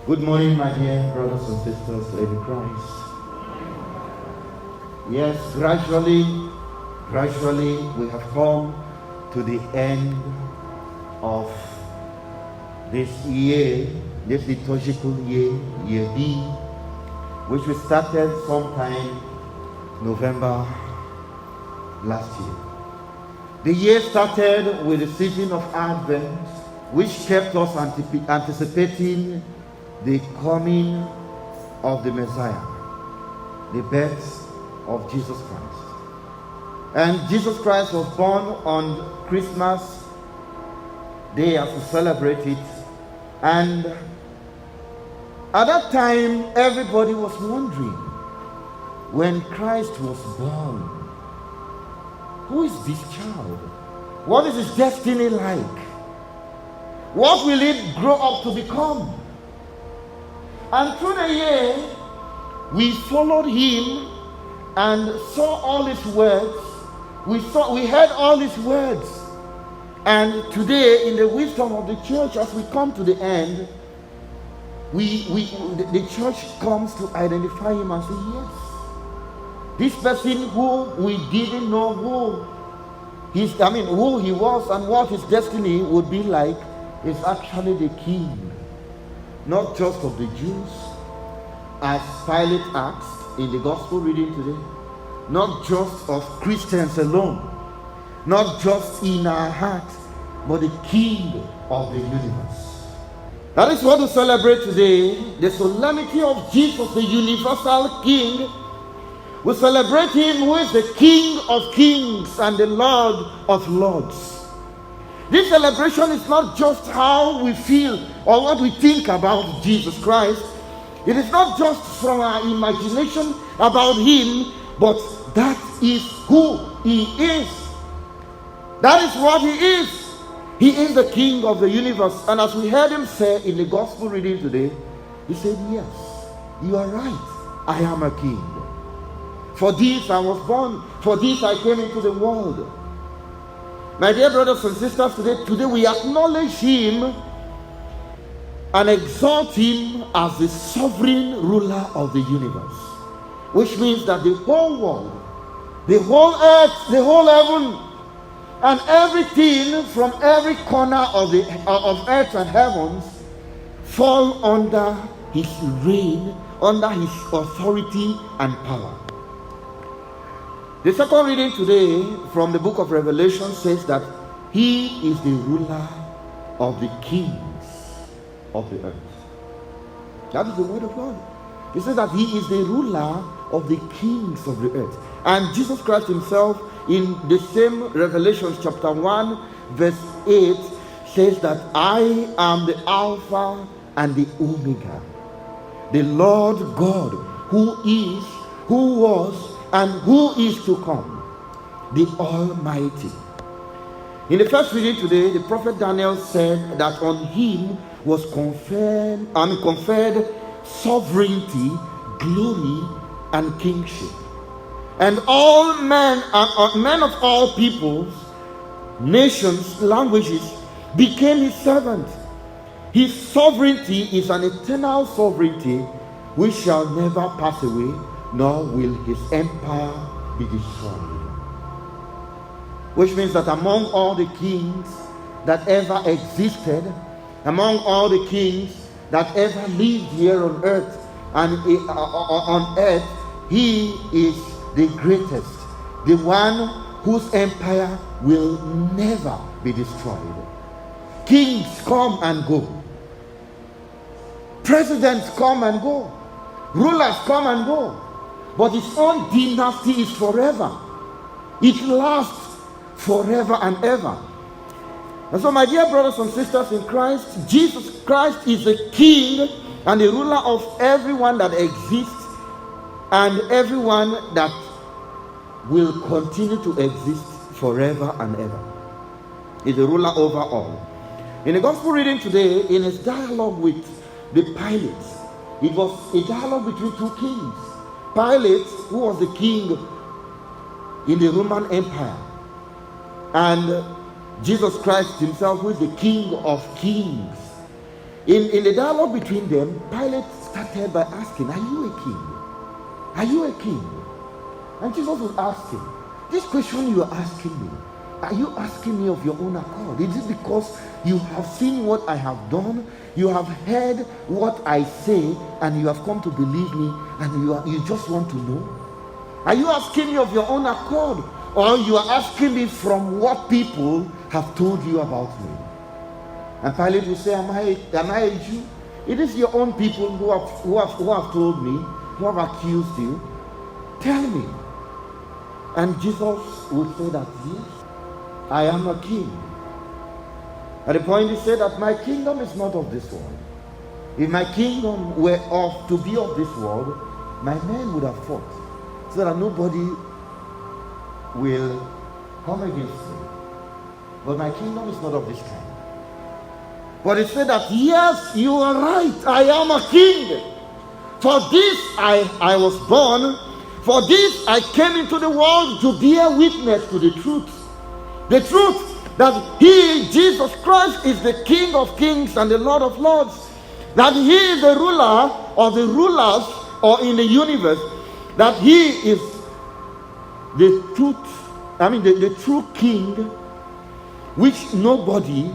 Good morning, my dear brothers and sisters in Christ. Yes, gradually we have come to the end of this year, this liturgical year, year B, which we started sometime November last year. The year started with the season of Advent, which kept us anticipating the coming of the Messiah, the birth of Jesus Christ. And Jesus Christ was born on Christmas Day as we celebrate it. And at that time, everybody was wondering, when Christ was born, who is this child? What is his destiny like? What will it grow up to become? And through the year, we followed him and saw all his words. We heard all his words. And today, in the wisdom of the church, as we come to the end, the church comes to identify him and say, yes, this person who we didn't know who he was and what his destiny would be like is actually the king, not just of the Jews, as Pilate asked in the gospel reading today, not just of Christians alone, not just in our heart, but the King of the universe. That is what we celebrate today, the solemnity of Jesus, the universal King. We celebrate him who is the King of kings and the Lord of lords. This celebration is not just how we feel or what we think about Jesus Christ. It is not just from our imagination about him, but that is who he is. That is what he is. He is the King of the universe. And as we heard him say in the gospel reading today, he said, yes, you are right. I am a king. For this I was born. For this I came into the world. My dear brothers and sisters, today we acknowledge him and exalt him as the sovereign ruler of the universe. Which means that the whole world, the whole earth, the whole heaven, and everything from every corner of earth and heavens fall under his reign, under his authority and power. The second reading today from the book of Revelation says that he is the ruler of the kings of the earth. That is the word of God. He says that he is the ruler of the kings of the earth. And Jesus Christ himself in the same Revelation chapter 1 verse 8 says that I am the Alpha and the Omega, the Lord God who is, who was, and who is to come, the Almighty. In the first reading today, the prophet Daniel said that on him was conferred sovereignty, glory, and kingship. And all men of all peoples, nations, languages became his servant. His sovereignty is an eternal sovereignty which shall never pass away, nor will his empire be destroyed. Which means that among all the kings that ever existed, among all the kings that ever lived here on earth, he is the greatest, the one whose empire will never be destroyed. Kings come and go, presidents come and go, rulers come and go, but his own dynasty is forever. It lasts forever and ever. And so, my dear brothers and sisters in Christ, Jesus Christ is the King and the ruler of everyone that exists and everyone that will continue to exist forever and ever. He's the ruler over all. In the gospel reading today, in his dialogue with the Pilate, it was a dialogue between two kings. Pilate, who was the king in the Roman Empire, and Jesus Christ himself, who is the King of kings. In the dialogue between them, Pilate started by asking, are you a king? Are you a king? And Jesus was asking, this question you are asking me, are you asking me of your own accord? Is it because you have seen what I have done, you have heard what I say, and you have come to believe me, and you just want to know? Are you asking me of your own accord, or you are asking me from what people have told you about me? And Pilate will say, am I a Jew? It is your own people who have told me, who have accused you. Tell me. And Jesus will say that, yes, I am a king. At the point he said that my kingdom is not of this world. If my kingdom were to be of this world, my men would have fought, so that nobody will come against me. But my kingdom is not of this kind. But he said that, yes, you are right, I am a king. For this I was born, for this I came into the world to bear witness to the truth. The truth that he, Jesus Christ, is the King of kings and the Lord of lords. That he is the ruler of the rulers or in the universe. That he is the truth, the true king, which nobody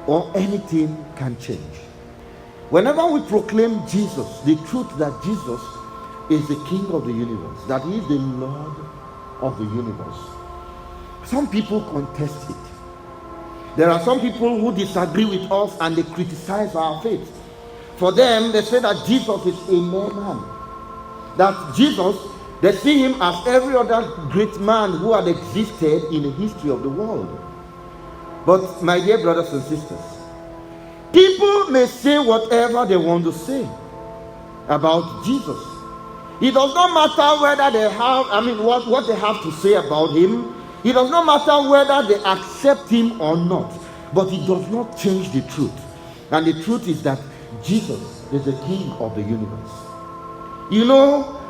or anything can change. Whenever we proclaim Jesus, the truth that Jesus is the King of the universe, that he is the Lord of the universe, some people contest it. There are some people who disagree with us and they criticize our faith. For them, they say that Jesus is a mere man. That Jesus, they see him as every other great man who had existed in the history of the world. But my dear brothers and sisters, people may say whatever they want to say about Jesus. It does not matter whether they have, what they have to say about him. It does not matter whether they accept him or not. But it does not change the truth. And the truth is that Jesus is the King of the universe. You know,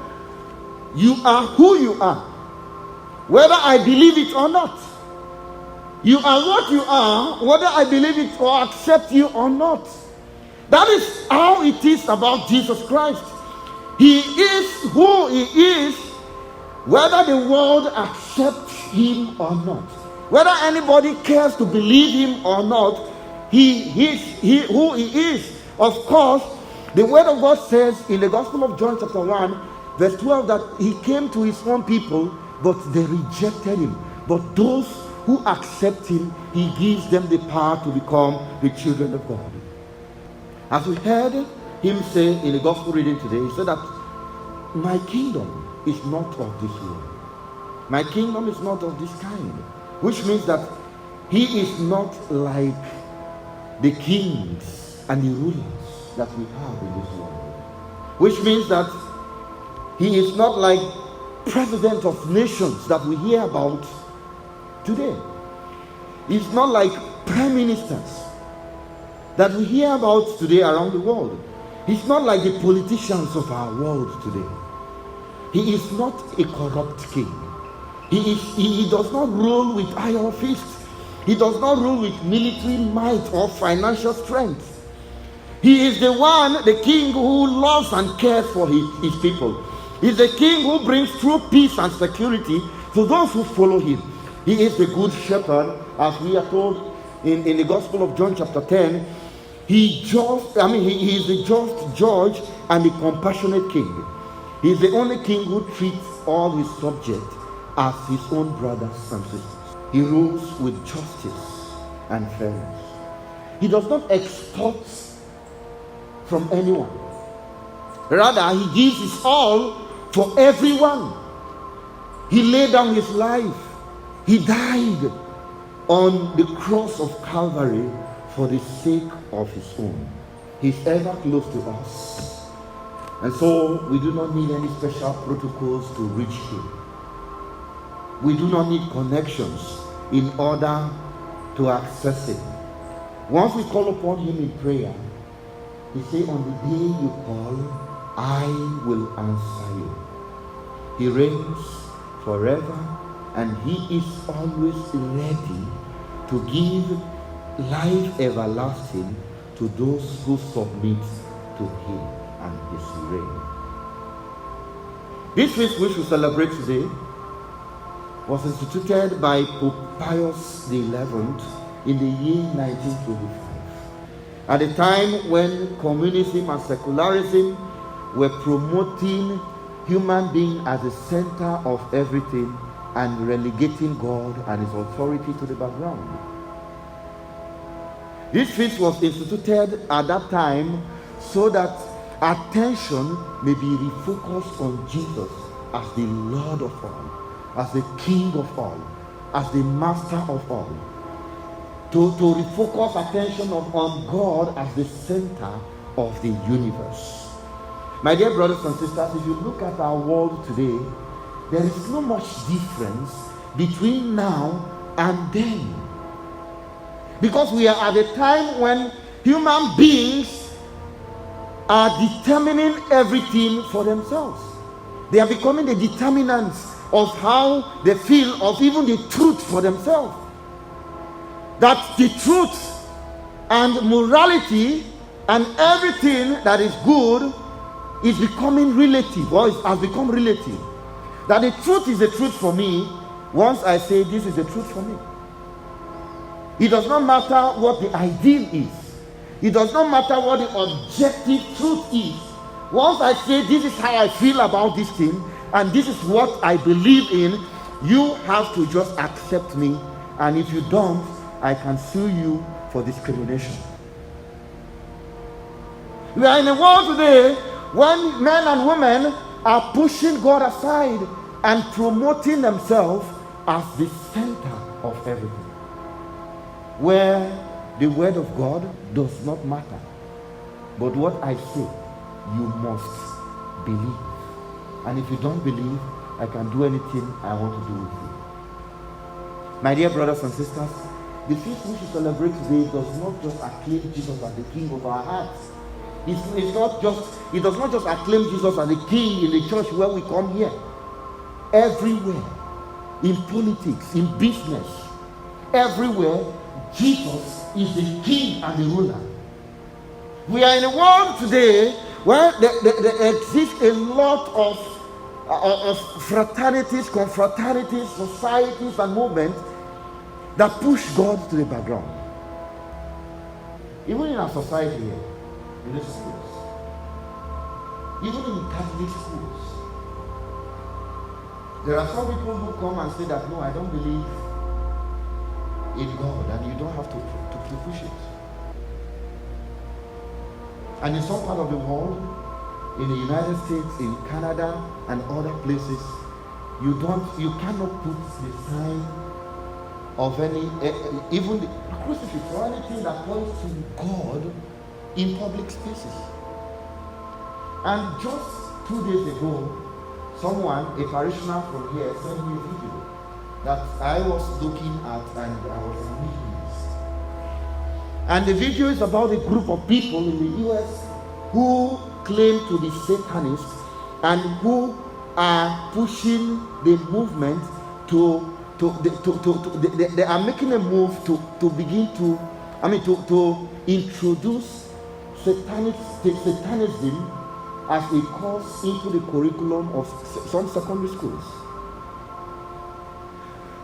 you are who you are, whether I believe it or not. You are what you are, whether I believe it or accept you or not. That is how it is about Jesus Christ. He is who he is, whether the world accepts him or not. Whether anybody cares to believe him or not, he is who he is. Of course, the word of God says in the Gospel of John chapter 1, verse 12, that he came to his own people, but they rejected him. But those who accept him, he gives them the power to become the children of God. As we heard him say in the gospel reading today, he said that my kingdom is not of this world. My kingdom is not of this kind. Which means that he is not like the kings and the rulers that we have in this world. Which means that he is not like president of nations that we hear about today. It's not like prime ministers that we hear about today around the world. He's not like the politicians of our world today. He is not a corrupt king. He does not rule with iron fists. He does not rule with military might or financial strength. He is the one, the king who loves and cares for his people. He's the king who brings true peace and security to those who follow him. He is the good shepherd, as we are told in the Gospel of John chapter 10. He is the just judge and the compassionate king. He is the only king who treats all his subjects as his own brothers and sisters. He rules with justice and fairness. He does not extort from anyone. Rather, he gives his all for everyone. He laid down his life. He died on the cross of Calvary for the sake of his own. He's ever close to us. And so we do not need any special protocols to reach him. We do not need connections in order to access him. Once we call upon him in prayer, he said, on the day you call, I will answer you. He reigns forever, and he is always ready to give life everlasting to those who submit to him and his reign. This feast which we celebrate today was instituted by Pope Pius XI in the year 1925, at a time when communism and secularism were promoting human being as the center of everything and relegating God and his authority to the background. This feast was instituted at that time so that attention may be refocused on Jesus as the Lord of all, as the King of all, as the Master of all. To refocus attention on God as the center of the universe. My dear brothers and sisters, if you look at our world today, there is not much difference between now and then. Because we are at a time when human beings are determining everything for themselves. They are becoming the determinants of how they feel, of even the truth for themselves. That the truth and morality and everything that is good is becoming relative, or has become relative. That the truth is the truth for me once I say this is the truth for me. It does not matter what the ideal is. It does not matter what the objective truth is. Once I say this is how I feel about this thing and this is what I believe in, you have to just accept me, and if you don't, I can sue you for discrimination. We are in a world today when men and women are pushing God aside and promoting themselves as the center of everything, where the word of God does not matter, but what I say you must believe, and if you don't believe, I can do anything I want to do with you. My dear brothers and sisters, the feast which we celebrate today does not just acclaim Jesus as the King of our hearts. It does not just acclaim Jesus as the King in the church where we come here. Everywhere, in politics, in business, everywhere, Jesus is the King and the ruler. We are in a world today where there exists a lot of fraternities, confraternities, societies, and movements that push God to the background. Even in our society here, in the schools, even in Catholic schools, there are some people who come and say that, no, I don't believe in God, and you don't have to push it. And in some part of the world, in the United States, in Canada, and other places, you cannot put the sign of any, even the crucifix or anything that points to God in public spaces. And just 2 days ago, someone, a parishioner from here, sent me a video that I was looking at, and I was amazed. And the video is about a group of people in the US who claim to be Satanists and who are pushing the movement they are making a move to begin to introduce Satanism as a course into the curriculum of some secondary schools.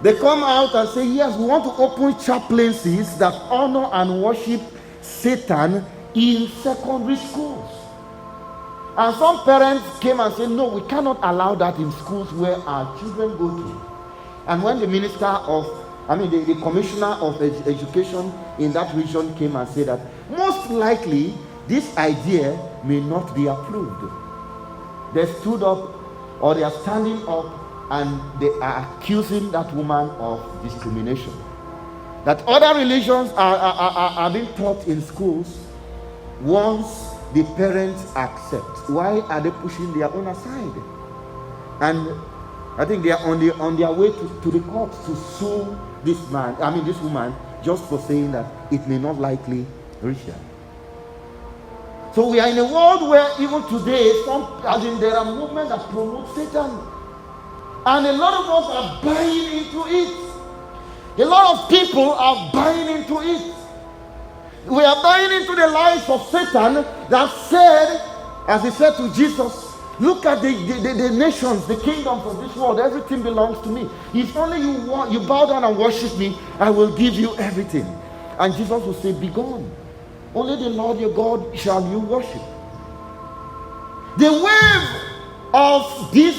They come out and say, yes, we want to open chaplaincies that honor and worship Satan in secondary schools. And some parents came and said, no, we cannot allow that in schools where our children go to. And when the the commissioner of education in that region came and said that most likely this idea may not be approved, they stood up, or they are standing up, and they are accusing that woman of discrimination. That other religions are being taught in schools once the parents accept. Why are they pushing their own aside? And I think they are on their way to the court to sue this woman, just for saying that it may not likely reach them. So we are in a world where even today, there are movements that promote Satan, and a lot of us are buying into it. A lot of people are buying into it. We are buying into the lies of Satan that said, as he said to Jesus, look at the nations, the kingdoms of this world. Everything belongs to me. If only you bow down and worship me, I will give you everything. And Jesus will say, be gone. Only the Lord your God shall you worship. The wave of this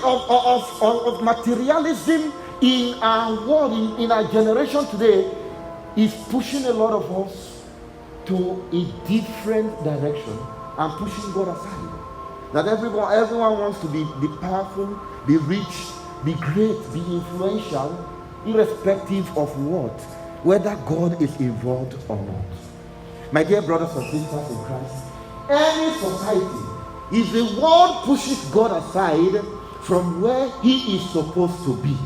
of materialism in our world, in our generation today, is pushing a lot of us to a different direction and pushing God aside. That everyone wants to be powerful, be rich, be great, be influential, irrespective of what, whether God is involved or not. My dear brothers and sisters in Christ, any society, if the world pushes God aside from where he is supposed to be,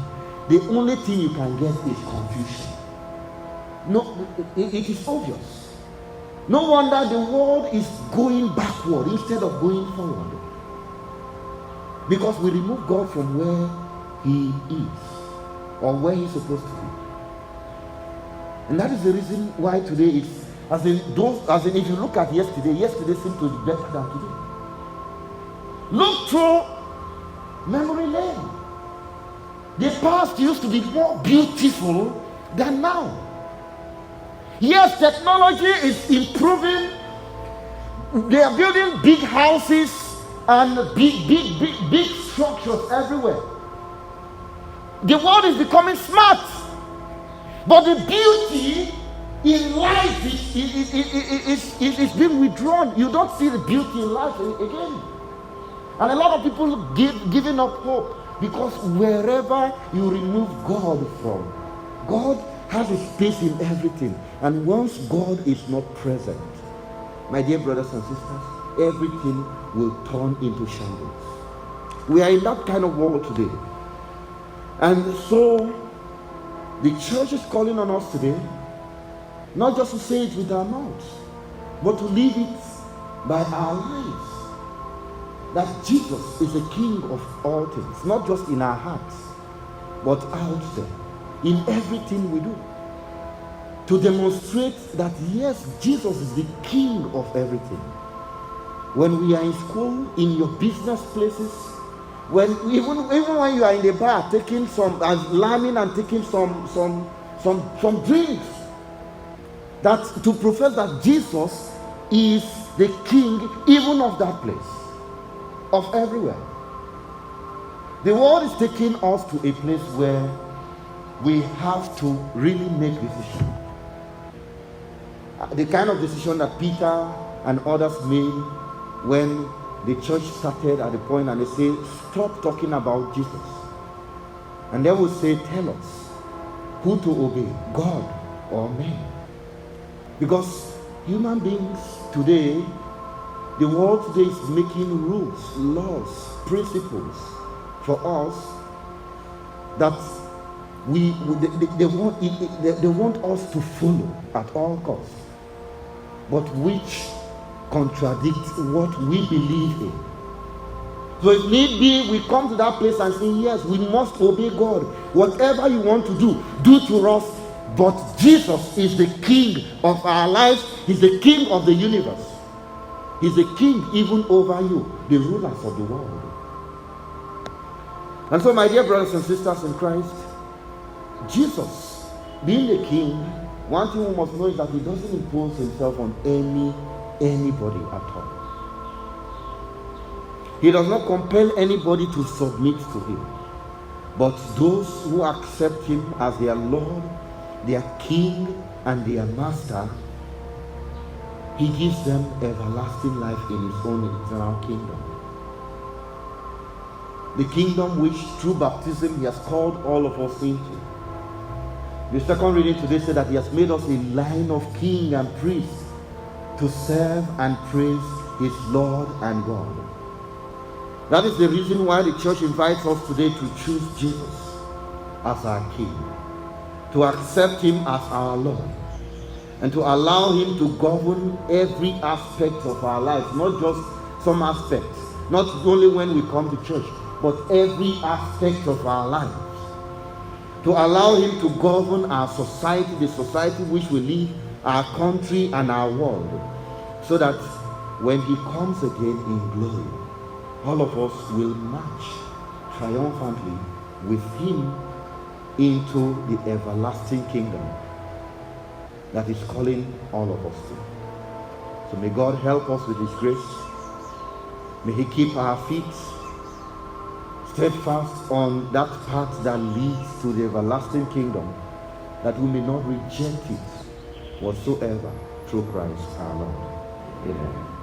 the only thing you can get is confusion. No, it is obvious. No wonder the world is going backward instead of going forward. Because we remove God from where he is or where he's supposed to be. And that is the reason why today it's as in if you look at yesterday seemed to be better than today. Look through memory lane. The past used to be more beautiful than now. Yes, technology is improving. They are building big houses and big structures everywhere. The world is becoming smart. But the beauty in life is being withdrawn. You don't see the beauty in life again. And a lot of people giving up hope, because wherever you remove God from, God has a space in everything. And once God is not present, my dear brothers and sisters, everything will turn into shambles. We are in that kind of world today. And so the church is calling on us today, not just to say it with our mouths, but to live it by our lives. That Jesus is the King of all things, not just in our hearts, but out there, in everything we do. To demonstrate that yes, Jesus is the King of everything. When we are in school, in your business places, even when you are in the bar taking some learning and taking some drinks, that to profess that Jesus is the King even of that place, of everywhere. The world is taking us to a place where we have to really make decisions. The kind of decision that Peter and others made when the church started at the point and they say, stop talking about Jesus. And they will say, tell us who to obey, God or men. Because human beings today, the world today is making rules, laws, principles for us that they want us to follow at all costs, but which contradict what we believe in. So if need be, we come to that place and say, yes, we must obey God. Whatever you want to do to us. But Jesus is the King of our lives. He's the King of the universe. He's the King even over you, the rulers of the world. And so, my dear brothers and sisters in Christ, Jesus, being the King, one thing we must know is that he doesn't impose himself on anybody at all. He does not compel anybody to submit to him. But those who accept him as their Lord, their King, and their Master, he gives them everlasting life in his own eternal kingdom. The kingdom which through baptism he has called all of us into. The second reading today said that he has made us a line of king and priests to serve and praise his Lord and God. That is the reason why the church invites us today to choose Jesus as our King, to accept him as our Lord, and to allow him to govern every aspect of our lives, not just some aspects, not only when we come to church, but every aspect of our lives. To allow him to govern our society, the society which we live, our country, and our world, so that when he comes again in glory, all of us will march triumphantly with him into the everlasting kingdom that is calling all of us to. So may God help us with his grace. May he keep our feet steadfast on that path that leads to the everlasting kingdom, that we may not reject it whatsoever, through Christ our Lord. Amen.